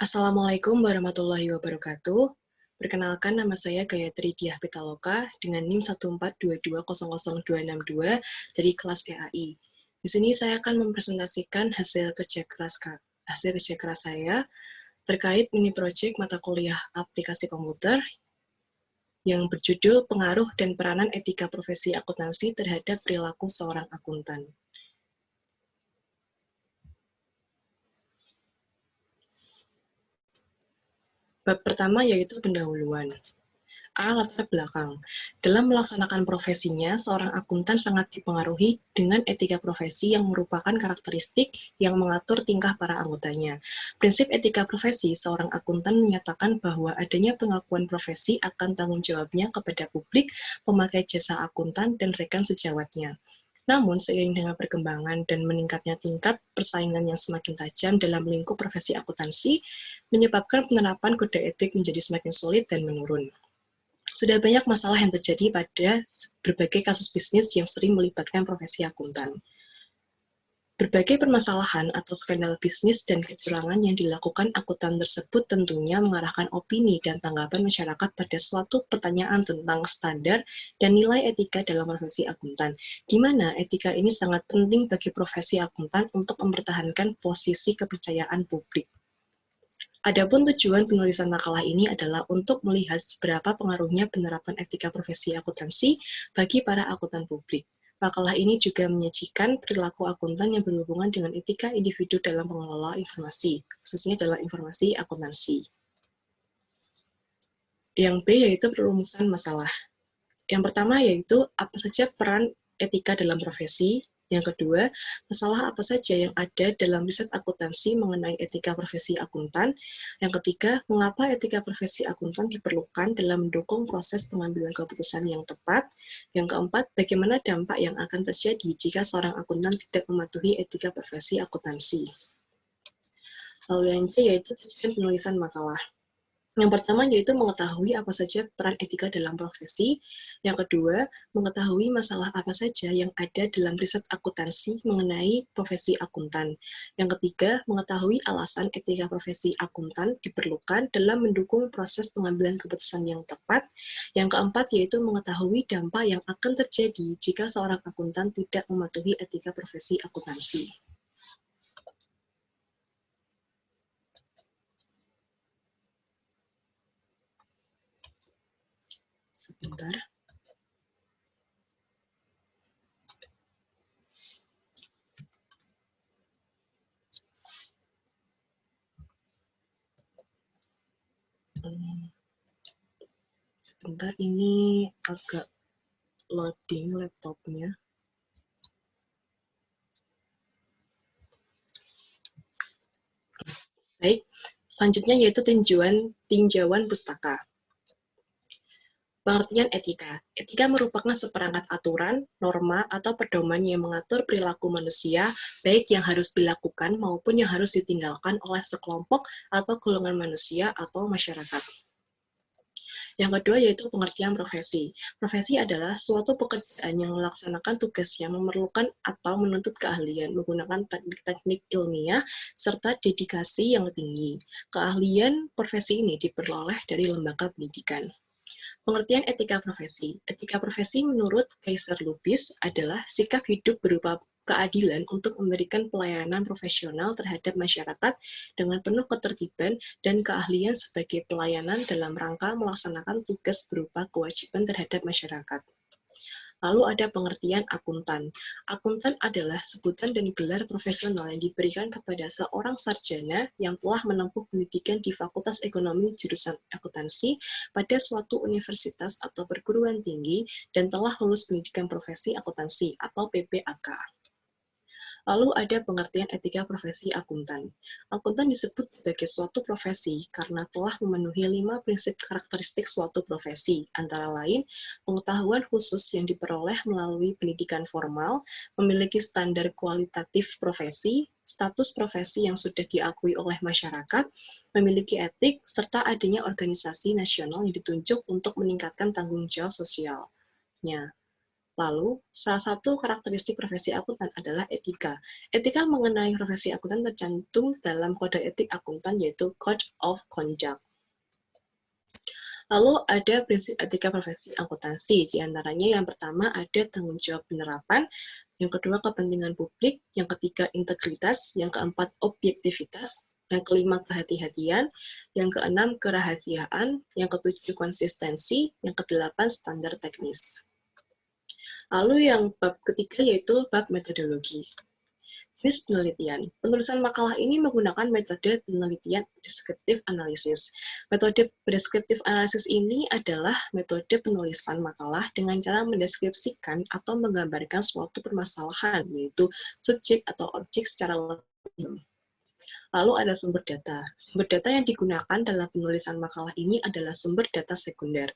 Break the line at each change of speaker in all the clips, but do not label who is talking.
Assalamualaikum warahmatullahi wabarakatuh. Perkenalkan, nama saya Gayatri Diah Pitaloka dengan NIM 142200262 dari kelas EAI. Di sini saya akan mempresentasikan hasil kerja keras saya terkait mini project mata kuliah aplikasi komputer yang berjudul Pengaruh dan Peranan Etika Profesi Akuntansi terhadap Perilaku Seorang Akuntan. Bab pertama yaitu pendahuluan. Latar belakang. Dalam melaksanakan profesinya, seorang akuntan sangat dipengaruhi dengan etika profesi yang merupakan karakteristik yang mengatur tingkah para anggotanya. Prinsip etika profesi seorang akuntan menyatakan bahwa adanya pengakuan profesi akan tanggung jawabnya kepada publik, pemakai jasa akuntan, dan rekan sejawatnya. Namun, seiring dengan perkembangan dan meningkatnya tingkat persaingan yang semakin tajam dalam lingkup profesi akuntansi, menyebabkan penerapan kode etik menjadi semakin sulit dan menurun. Sudah banyak masalah yang terjadi pada berbagai kasus bisnis yang sering melibatkan profesi akuntan. Berbagai permasalahan atau skandal bisnis dan kecurangan yang dilakukan akuntan tersebut tentunya mengarahkan opini dan tanggapan masyarakat pada suatu pertanyaan tentang standar dan nilai etika dalam profesi akuntan, di mana etika ini sangat penting bagi profesi akuntan untuk mempertahankan posisi kepercayaan publik. Adapun tujuan penulisan makalah ini adalah untuk melihat seberapa pengaruhnya penerapan etika profesi akuntansi bagi para akuntan publik. Makalah ini juga menyajikan perilaku akuntan yang berhubungan dengan etika individu dalam pengelola informasi, khususnya dalam informasi akuntansi. Yang B yaitu perumusan makalah. Yang pertama yaitu apa saja peran etika dalam profesi. Yang kedua, masalah apa saja yang ada dalam riset akuntansi mengenai etika profesi akuntan. Yang ketiga, mengapa etika profesi akuntan diperlukan dalam mendukung proses pengambilan keputusan yang tepat. Yang keempat, bagaimana dampak yang akan terjadi jika seorang akuntan tidak mematuhi etika profesi akuntansi. Lalu yang C yaitu tujuan penulisan makalah. Yang pertama yaitu mengetahui apa saja peran etika dalam profesi. Yang kedua, mengetahui masalah apa saja yang ada dalam riset akuntansi mengenai profesi akuntan. Yang ketiga, mengetahui alasan etika profesi akuntan diperlukan dalam mendukung proses pengambilan keputusan yang tepat. Yang keempat yaitu mengetahui dampak yang akan terjadi jika seorang akuntan tidak mematuhi etika profesi akuntansi. Sebentar. Sebentar, ini agak loading laptopnya. Baik, selanjutnya yaitu tinjauan pustaka. Pengertian etika. Etika merupakan seperangkat aturan, norma, atau pedoman yang mengatur perilaku manusia, baik yang harus dilakukan maupun yang harus ditinggalkan oleh sekelompok atau golongan manusia atau masyarakat. Yang kedua yaitu pengertian profesi. Profesi adalah suatu pekerjaan yang melaksanakan tugas yang memerlukan atau menuntut keahlian menggunakan teknik-teknik ilmiah serta dedikasi yang tinggi. Keahlian profesi ini diperoleh dari lembaga pendidikan. Pengertian etika profesi. Etika profesi menurut Kaiser Lubis adalah sikap hidup berupa keadilan untuk memberikan pelayanan profesional terhadap masyarakat dengan penuh ketertiban dan keahlian sebagai pelayanan dalam rangka melaksanakan tugas berupa kewajiban terhadap masyarakat. Lalu ada pengertian akuntan. Akuntan adalah sebutan dan gelar profesional yang diberikan kepada seorang sarjana yang telah menempuh pendidikan di Fakultas Ekonomi jurusan akuntansi pada suatu universitas atau perguruan tinggi dan telah lulus pendidikan profesi akuntansi atau PPAK. Lalu ada pengertian etika profesi akuntan. Akuntan disebut sebagai suatu profesi karena telah memenuhi 5 prinsip karakteristik suatu profesi, antara lain pengetahuan khusus yang diperoleh melalui pendidikan formal, memiliki standar kualitatif profesi, status profesi yang sudah diakui oleh masyarakat, memiliki etik, serta adanya organisasi nasional yang ditunjuk untuk meningkatkan tanggung jawab sosialnya. Lalu, salah satu karakteristik profesi akuntan adalah etika. Etika mengenai profesi akuntan tercantum dalam kode etik akuntan, yaitu Code of Conduct. Lalu ada prinsip etika profesi akuntansi, di antaranya yang pertama ada tanggung jawab penerapan, yang kedua kepentingan publik, yang ketiga integritas, yang keempat objektivitas, yang kelima kehati-hatian, yang keenam kerahasiaan, yang ketujuh konsistensi, yang kedelapan standar teknis. Lalu yang bab ketiga yaitu bab metodologi. Jenis penelitian. Penulisan makalah ini menggunakan metode penelitian descriptive analysis. Metode descriptive analysis ini adalah metode penulisan makalah dengan cara mendeskripsikan atau menggambarkan suatu permasalahan, yaitu subjek atau objek secara lebih. Lalu ada sumber data. Sumber data yang digunakan dalam penulisan makalah ini adalah sumber data sekunder.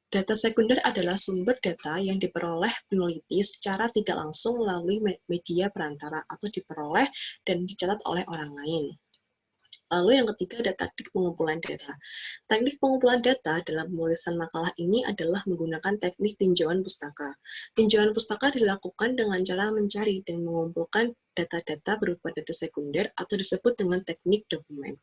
Data sekunder adalah sumber data yang diperoleh peneliti secara tidak langsung melalui media perantara atau diperoleh dan dicatat oleh orang lain. Lalu yang ketiga ada teknik pengumpulan data. Teknik pengumpulan data dalam penulisan makalah ini adalah menggunakan teknik tinjauan pustaka. Tinjauan pustaka dilakukan dengan cara mencari dan mengumpulkan data-data berupa data sekunder atau disebut dengan teknik dokumen.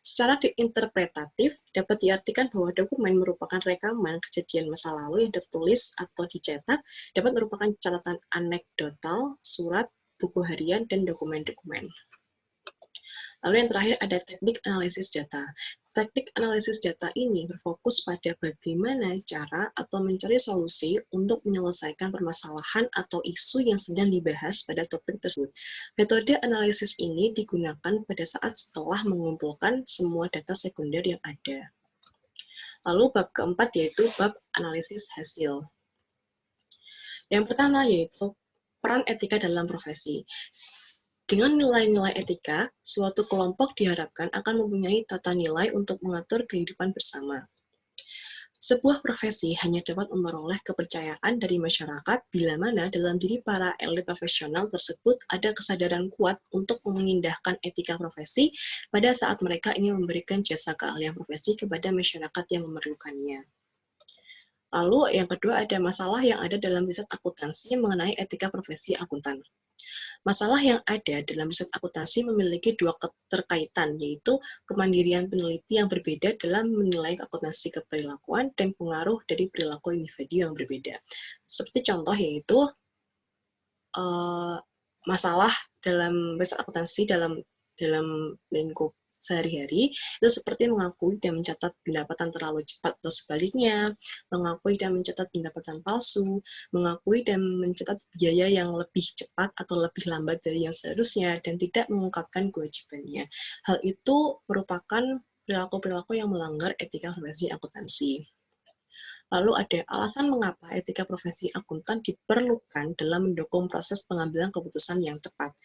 Secara interpretatif, dapat diartikan bahwa dokumen merupakan rekaman kejadian masa lalu yang tertulis atau dicetak, dapat merupakan catatan anekdotal, surat, buku harian, dan dokumen-dokumen. Lalu yang terakhir ada teknik analisis data. Teknik analisis data ini berfokus pada bagaimana cara atau mencari solusi untuk menyelesaikan permasalahan atau isu yang sedang dibahas pada topik tersebut. Metode analisis ini digunakan pada saat setelah mengumpulkan semua data sekunder yang ada. Lalu bab keempat yaitu bab analisis hasil. Yang pertama yaitu peran etika dalam profesi. Dengan nilai-nilai etika, suatu kelompok diharapkan akan mempunyai tata nilai untuk mengatur kehidupan bersama. Sebuah profesi hanya dapat memperoleh kepercayaan dari masyarakat bila mana dalam diri para elit profesional tersebut ada kesadaran kuat untuk mengindahkan etika profesi pada saat mereka ingin memberikan jasa keahlian profesi kepada masyarakat yang memerlukannya. Lalu yang kedua ada masalah yang ada dalam riset akuntansi mengenai etika profesi akuntan. Masalah yang ada dalam riset akuntansi memiliki dua keterkaitan, yaitu kemandirian peneliti yang berbeda dalam menilai akuntansi keperilakuan dan pengaruh dari perilaku individu yang berbeda. Seperti contoh yaitu masalah dalam riset akuntansi dalam lingkup sehari-hari itu seperti mengakui dan mencatat pendapatan terlalu cepat atau sebaliknya, mengakui dan mencatat pendapatan palsu, mengakui dan mencatat biaya yang lebih cepat atau lebih lambat dari yang seharusnya, dan tidak mengungkapkan kewajibannya. Hal itu merupakan perilaku-perilaku yang melanggar etika profesi akuntansi. Lalu ada alasan mengapa etika profesi akuntan diperlukan dalam mendukung proses pengambilan keputusan yang tepat.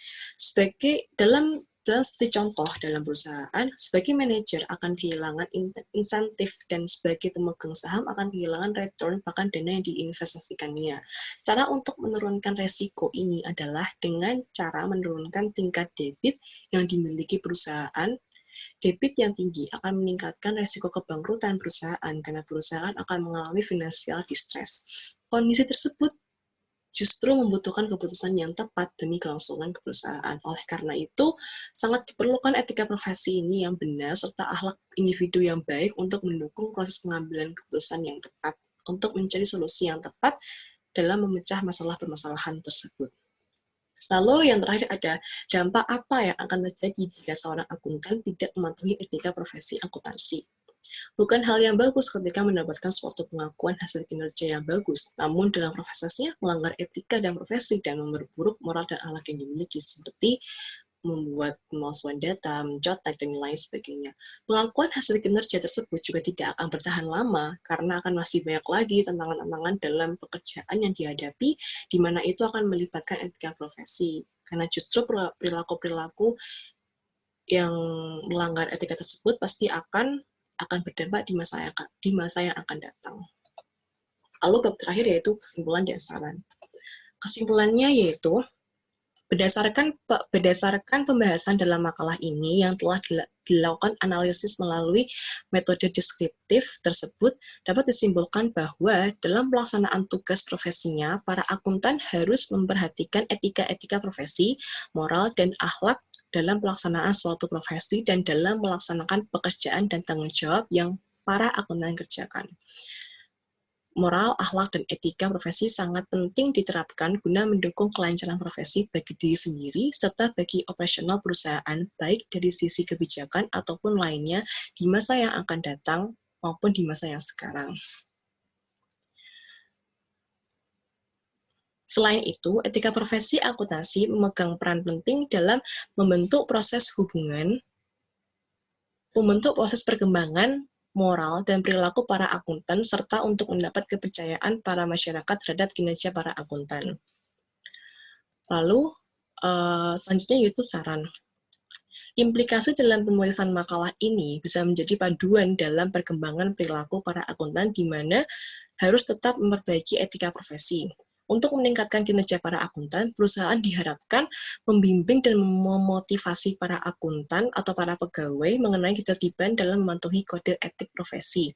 Dalam seperti contoh dalam perusahaan, sebagai manajer akan kehilangan insentif dan sebagai pemegang saham akan kehilangan return bahkan dana yang diinvestasikannya. Cara untuk menurunkan resiko ini adalah dengan cara menurunkan tingkat debit yang dimiliki perusahaan. Debit yang tinggi akan meningkatkan resiko kebangkrutan perusahaan karena perusahaan akan mengalami financial distress. Kondisi tersebut justru membutuhkan keputusan yang tepat demi kelangsungan perusahaan. Oleh karena itu, sangat diperlukan etika profesi ini yang benar serta akhlak individu yang baik untuk mendukung proses pengambilan keputusan yang tepat, untuk mencari solusi yang tepat dalam memecah masalah permasalahan tersebut. Lalu yang terakhir ada dampak apa yang akan terjadi jika seorang akuntan tidak mematuhi etika profesi akuntansi. Bukan hal yang bagus ketika mendapatkan suatu pengakuan hasil kinerja yang bagus, namun dalam prosesnya melanggar etika dan profesi dan memperburuk moral dan akhlak yang dimiliki, seperti membuat pemalsuan data, mencontek, dan lain sebagainya. Pengakuan hasil kinerja tersebut juga tidak akan bertahan lama, karena akan masih banyak lagi tantangan-tantangan dalam pekerjaan yang dihadapi, di mana itu akan melibatkan etika profesi. Karena justru perilaku-perilaku yang melanggar etika tersebut pasti akan berdampak di masa yang akan datang. Lalu bab terakhir yaitu kesimpulan dan saran. Kesimpulannya yaitu berdasarkan pembahasan dalam makalah ini yang telah dilakukan analisis melalui metode deskriptif tersebut, dapat disimpulkan bahwa dalam pelaksanaan tugas profesinya, para akuntan harus memperhatikan etika-etika profesi, moral, dan akhlak dalam pelaksanaan suatu profesi dan dalam melaksanakan pekerjaan dan tanggung jawab yang para akuntan kerjakan. Moral, akhlak, dan etika profesi sangat penting diterapkan guna mendukung kelancaran profesi bagi diri sendiri serta bagi operasional perusahaan, baik dari sisi kebijakan ataupun lainnya di masa yang akan datang maupun di masa yang sekarang. Selain itu, etika profesi akuntansi memegang peran penting dalam membentuk proses perkembangan moral dan perilaku para akuntan, serta untuk mendapat kepercayaan para masyarakat terhadap kinerja para akuntan. Lalu, selanjutnya yaitu saran. Implikasi dalam penulisan makalah ini bisa menjadi paduan dalam perkembangan perilaku para akuntan di mana harus tetap memperbaiki etika profesi. Untuk meningkatkan kinerja para akuntan, perusahaan diharapkan membimbing dan memotivasi para akuntan atau para pegawai mengenai ketertiban dalam mematuhi kode etik profesi,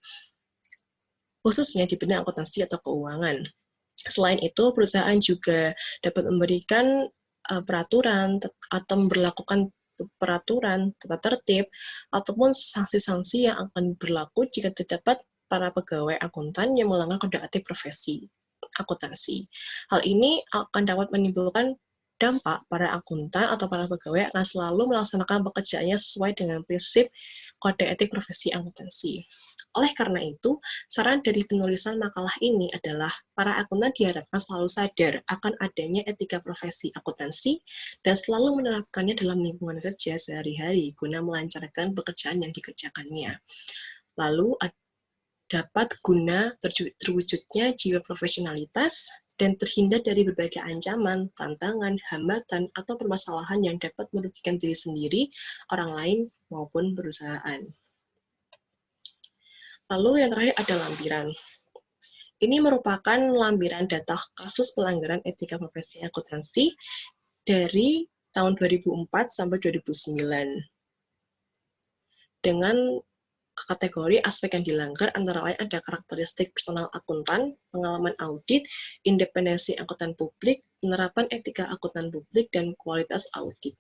khususnya di bidang akuntansi atau keuangan. Selain itu, perusahaan juga dapat memberikan peraturan atau memberlakukan peraturan, tata tertib, ataupun sanksi-sanksi yang akan berlaku jika terdapat para pegawai akuntan yang melanggar kode etik profesi akuntansi. Hal ini akan dapat menimbulkan dampak para akuntan atau para pegawai akan selalu melaksanakan pekerjaannya sesuai dengan prinsip kode etik profesi akuntansi. Oleh karena itu, saran dari penulisan makalah ini adalah para akuntan diharapkan selalu sadar akan adanya etika profesi akuntansi dan selalu menerapkannya dalam lingkungan kerja sehari-hari guna melancarkan pekerjaan yang dikerjakannya. Lalu, dapat guna terwujudnya jiwa profesionalitas dan terhindar dari berbagai ancaman, tantangan, hambatan, atau permasalahan yang dapat merugikan diri sendiri, orang lain, maupun perusahaan. Lalu yang terakhir ada lampiran. Ini merupakan lampiran data kasus pelanggaran etika profesi akuntansi dari tahun 2004 sampai 2009. Dengan kategori aspek yang dilanggar antara lain ada karakteristik personal akuntan, pengalaman audit, independensi akuntan publik, penerapan etika akuntan publik, dan kualitas audit.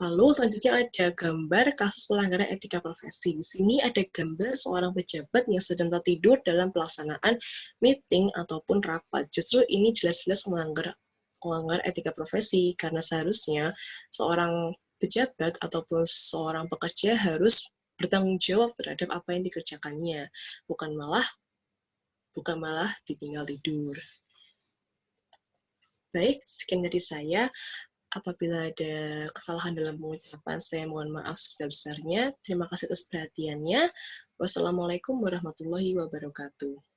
Lalu selanjutnya ada gambar kasus pelanggaran etika profesi. Di sini ada gambar seorang pejabat yang sedang tertidur dalam pelaksanaan meeting ataupun rapat. Justru ini jelas-jelas melanggar etika profesi karena seharusnya seorang pejabat ataupun seorang pekerja harus bertanggung jawab terhadap apa yang dikerjakannya, bukan malah ditinggal tidur. Baik, sekian dari saya. Apabila ada kesalahan dalam pengucapan, saya mohon maaf sebesar-besarnya. Terima kasih atas perhatiannya. Wassalamualaikum warahmatullahi wabarakatuh.